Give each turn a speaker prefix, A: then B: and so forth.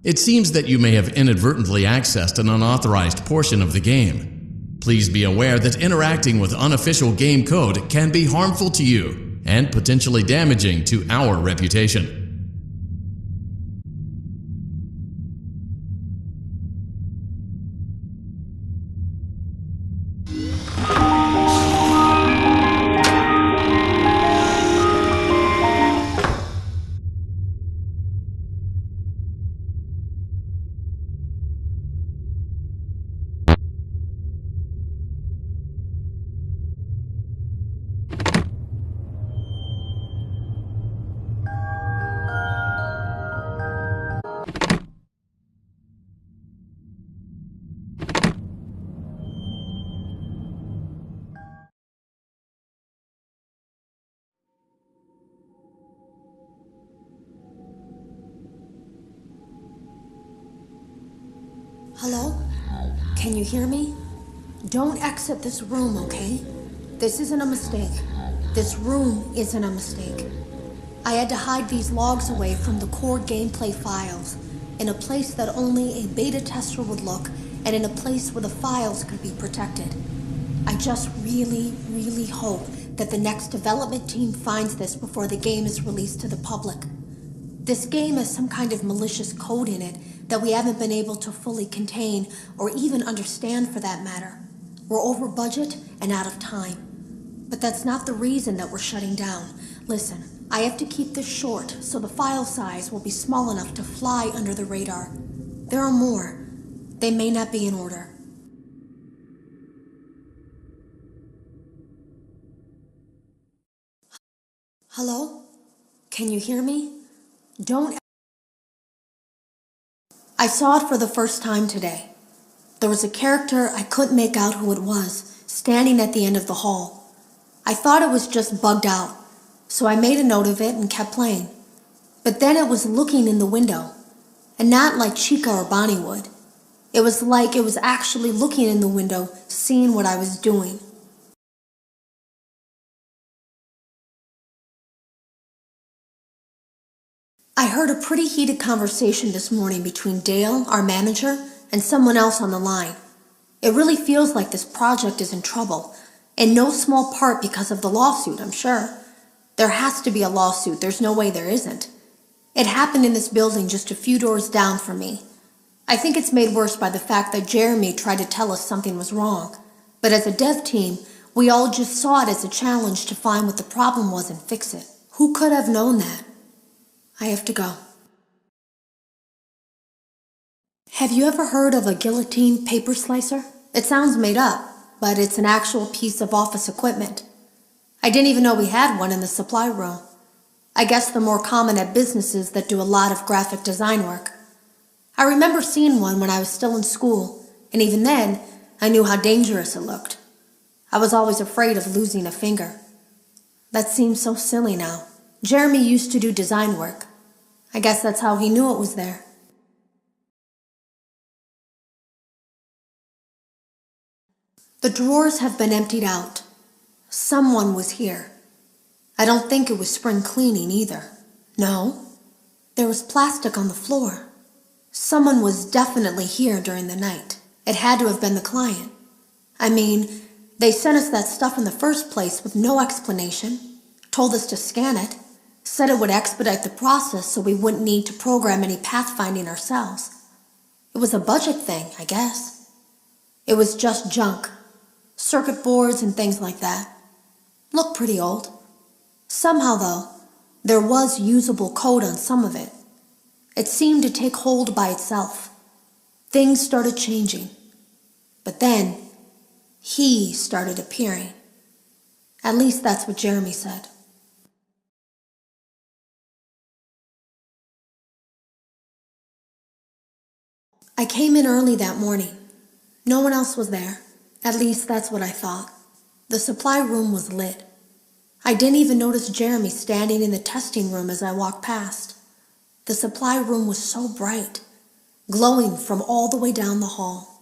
A: It seems that you may have inadvertently accessed an unauthorized portion of the game. Please be aware that interacting with unofficial game code can be harmful to you and potentially damaging to our reputation.
B: Hello? Can you hear me? Don't exit this room, okay? This isn't a mistake. This room isn't a mistake. I had to hide these logs away from the core gameplay files, in a place that only a beta tester would look, and in a place where the files could be protected. I just really hope that the next development team finds this before the game is released to the public. This game has some kind of malicious code in it that we haven't been able to fully contain or even understand for that matter. We're over budget and out of time. But that's not the reason that we're shutting down. Listen, I have to keep this short so the file size will be small enough to fly under the radar. There are more. They may not be in order. Hello? Can you hear me? Don't. I saw it for the first time today. There was a character I couldn't make out who it was, standing at the end of the hall. I thought it was just bugged out, so I made a note of it and kept playing. But then it was looking in the window, and not like Chica or Bonnie would. It was like it was actually looking in the window, seeing what I was doing. I heard a pretty heated conversation this morning between Dale, our manager, and someone else on the line. It really feels like this project is in trouble, in no small part because of the lawsuit, I'm sure. There has to be a lawsuit, there's no way there isn't. It happened in this building just a few doors down from me. I think it's made worse by the fact that Jeremy tried to tell us something was wrong. But as a dev team, we all just saw it as a challenge to find what the problem was and fix it. Who could have known that? I have to go. Have you ever heard of a guillotine paper slicer? It sounds made up, but it's an actual piece of office equipment. I didn't even know we had one in the supply room. I guess they're more common at businesses that do a lot of graphic design work. I remember seeing one when I was still in school, and even then, I knew how dangerous it looked. I was always afraid of losing a finger. That seems so silly now. Jeremy used to do design work. I guess that's how he knew it was there. The drawers have been emptied out. Someone was here. I don't think it was spring cleaning either. No, there was plastic on the floor. Someone was definitely here during the night. It had to have been the client. I mean, they sent us that stuff in the first place with no explanation, told us to scan it, said it would expedite the process so we wouldn't need to program any pathfinding ourselves. It was a budget thing, I guess. It was just junk. Circuit boards and things like that. Looked pretty old. Somehow, though, there was usable code on some of it. It seemed to take hold by itself. Things started changing. But then, he started appearing. At least that's what Jeremy said. I came in early that morning. No one else was there. At least that's what I thought. The supply room was lit. I didn't even notice Jeremy standing in the testing room as I walked past. The supply room was so bright, glowing from all the way down the hall.